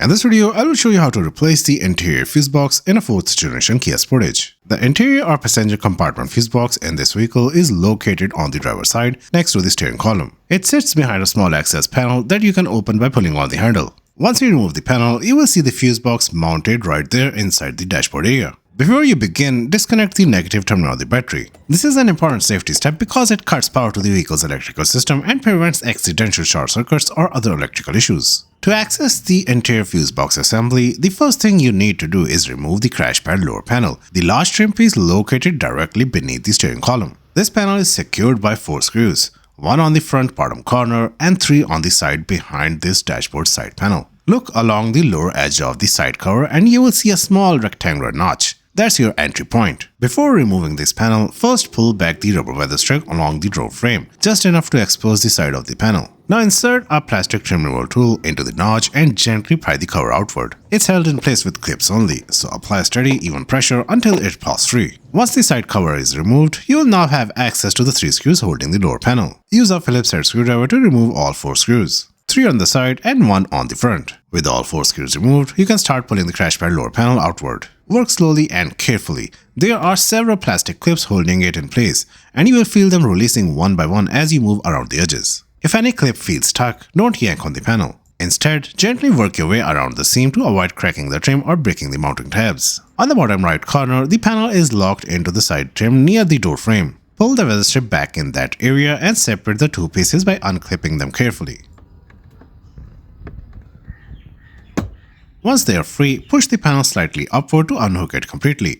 In this video, I will show you how to replace the interior fuse box in a 4th generation Kia Sportage. The interior or passenger compartment fuse box in this vehicle is located on the driver's side next to the steering column. It sits behind a small access panel that you can open by pulling on the handle. Once you remove the panel, you will see the fuse box mounted right there inside the dashboard area. Before you begin, disconnect the negative terminal of the battery. This is an important safety step because it cuts power to the vehicle's electrical system and prevents accidental short circuits or other electrical issues. To access the interior fuse box assembly, the first thing you need to do is remove the crash pad lower panel, the large trim piece located directly beneath the steering column. This panel is secured by 4 screws, 1 on the front bottom corner and 3 on the side behind this dashboard side panel. Look along the lower edge of the side cover and you will see a small rectangular notch. That's your entry point. Before removing this panel, first pull back the rubber weather strip along the door frame, just enough to expose the side of the panel. Now insert a plastic trim removal tool into the notch and gently pry the cover outward. It's held in place with clips only, so apply steady, even pressure until it pulls free. Once the side cover is removed, you will now have access to the 3 screws holding the door panel. Use a Phillips head screwdriver to remove all 4 screws. 3 on the side and 1 on the front. With all 4 screws removed, you can start pulling the crash pad lower panel outward. Work slowly and carefully. There are several plastic clips holding it in place, and you will feel them releasing one by one as you move around the edges. If any clip feels stuck, don't yank on the panel. Instead, gently work your way around the seam to avoid cracking the trim or breaking the mounting tabs. On the bottom right corner, the panel is locked into the side trim near the door frame. Pull the weather strip back in that area and separate the 2 pieces by unclipping them carefully. Once they are free, push the panel slightly upward to unhook it completely.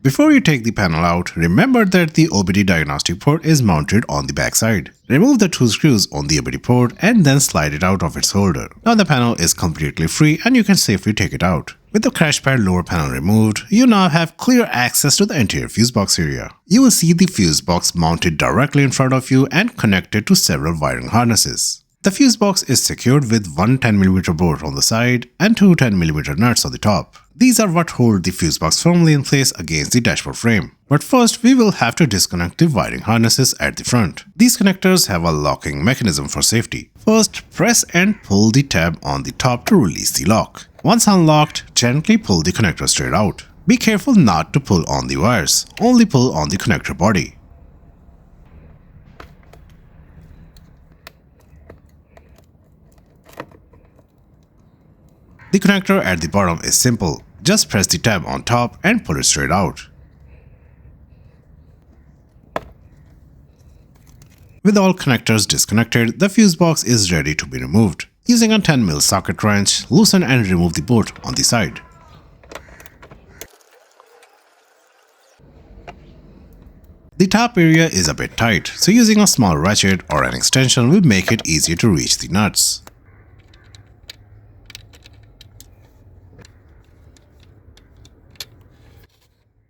Before you take the panel out, remember that the OBD diagnostic port is mounted on the back side. Remove the 2 screws on the OBD port and then slide it out of its holder. Now the panel is completely free and you can safely take it out. With the crash pad lower panel removed, you now have clear access to the interior fuse box area. You will see the fuse box mounted directly in front of you and connected to several wiring harnesses. The fuse box is secured with one 10mm bolt on the side and 2 10mm nuts on the top. These are what hold the fuse box firmly in place against the dashboard frame. But first, we will have to disconnect the wiring harnesses at the front. These connectors have a locking mechanism for safety. First, press and pull the tab on the top to release the lock. Once unlocked, gently pull the connector straight out. Be careful not to pull on the wires, only pull on the connector body. The connector at the bottom is simple. Just press the tab on top and pull it straight out. With all connectors disconnected, the fuse box is ready to be removed. Using a 10mm socket wrench, loosen and remove the bolt on the side. The top area is a bit tight, so using a small ratchet or an extension will make it easier to reach the nuts.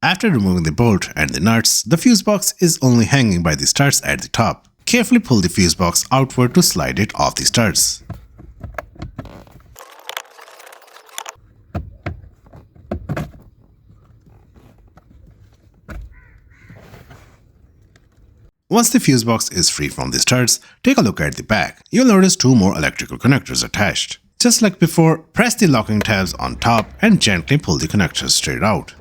After removing the bolt and the nuts, the fuse box is only hanging by the studs at the top. Carefully pull the fuse box outward to slide it off the studs. Once the fuse box is free from the studs, take a look at the back. You'll notice 2 more electrical connectors attached. Just like before, press the locking tabs on top and gently pull the connectors straight out.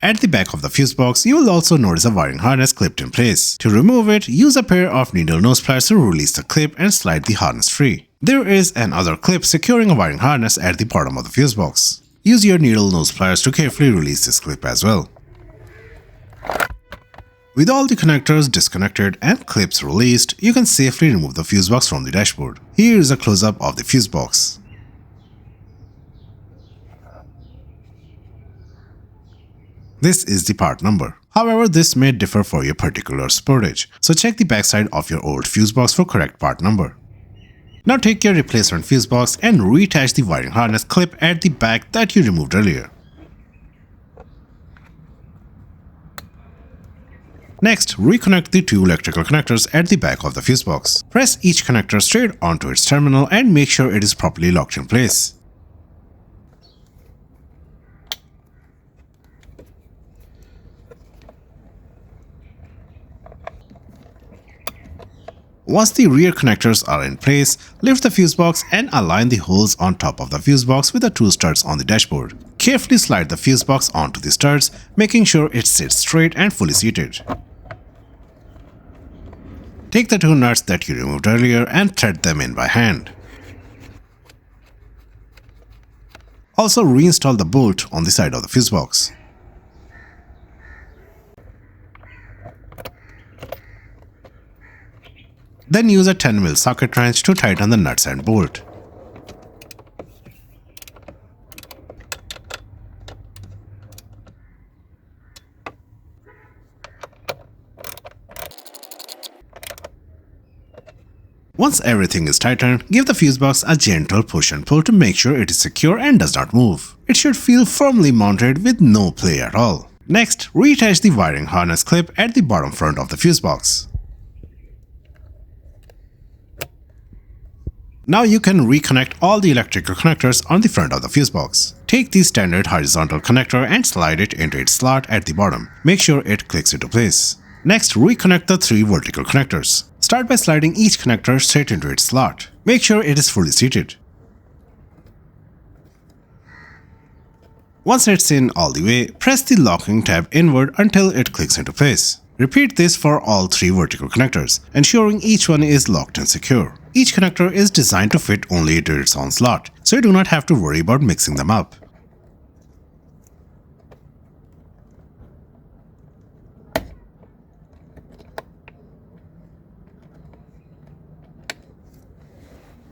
At the back of the fuse box, you will also notice a wiring harness clipped in place. To remove it, use a pair of needle nose pliers to release the clip and slide the harness free. There is another clip securing a wiring harness at the bottom of the fuse box. Use your needle nose pliers to carefully release this clip as well. With all the connectors disconnected and clips released, you can safely remove the fuse box from the dashboard. Here is a close-up of the fuse box. This is the part number. However, this may differ for your particular Sportage, so check the backside of your old fuse box for correct part number. Now take your replacement fuse box and reattach the wiring harness clip at the back that you removed earlier. Next, reconnect the 2 electrical connectors at the back of the fuse box. Press each connector straight onto its terminal and make sure it is properly locked in place. Once the rear connectors are in place, lift the fuse box and align the holes on top of the fuse box with the two studs on the dashboard. Carefully slide the fuse box onto the studs, making sure it sits straight and fully seated. Take the two nuts that you removed earlier and thread them in by hand. Also reinstall the bolt on the side of the fuse box. Then use a 10mm socket wrench to tighten the nuts and bolt. Once everything is tightened, give the fuse box a gentle push and pull to make sure it is secure and does not move. It should feel firmly mounted with no play at all. Next, reattach the wiring harness clip at the bottom front of the fuse box. Now you can reconnect all the electrical connectors on the front of the fuse box. Take the standard horizontal connector and slide it into its slot at the bottom. Make sure it clicks into place. Next, reconnect the three vertical connectors. Start by sliding each connector straight into its slot. Make sure it is fully seated. Once it's in all the way, press the locking tab inward until it clicks into place. Repeat this for all three vertical connectors, ensuring each one is locked and secure. Each connector is designed to fit only into its own slot, so you do not have to worry about mixing them up.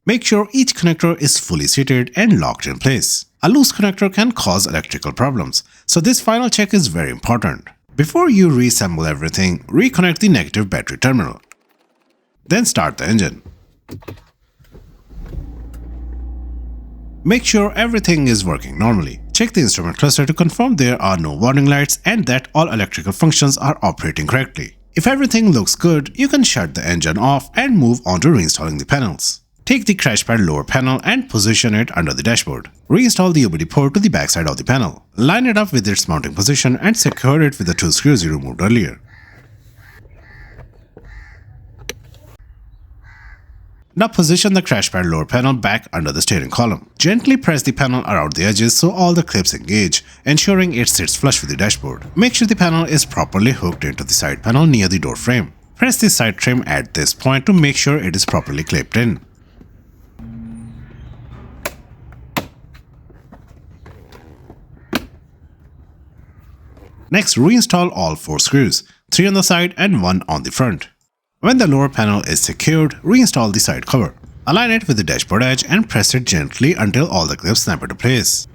Make sure each connector is fully seated and locked in place. A loose connector can cause electrical problems, so this final check is very important. Before you reassemble everything, reconnect the negative battery terminal. Then start the engine. Make sure everything is working normally. Check the instrument cluster to confirm there are no warning lights and that all electrical functions are operating correctly. If everything looks good, you can shut the engine off and move on to reinstalling the panels. Take the crash pad lower panel and position it under the dashboard. Reinstall the OBD port to the backside of the panel. Line it up with its mounting position and secure it with the two screws you removed earlier. Now position the crash pad lower panel back under the steering column. Gently press the panel around the edges so all the clips engage, ensuring it sits flush with the dashboard. Make sure the panel is properly hooked into the side panel near the door frame. Press the side trim at this point to make sure it is properly clipped in. Next, reinstall all 4 screws, 3 on the side and 1 on the front. When the lower panel is secured, reinstall the side cover. Align it with the dashboard edge and press it gently until all the clips snap into place.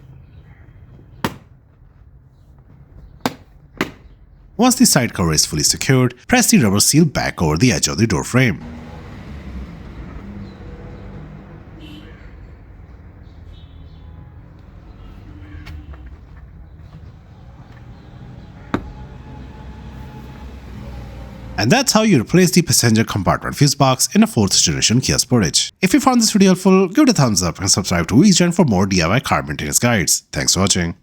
Once the side cover is fully secured, press the rubber seal back over the edge of the door frame. And that's how you replace the passenger compartment fuse box in a 4th generation Kia Sportage. If you found this video helpful, give it a thumbs up and subscribe to eGen for more DIY car maintenance guides. Thanks for watching.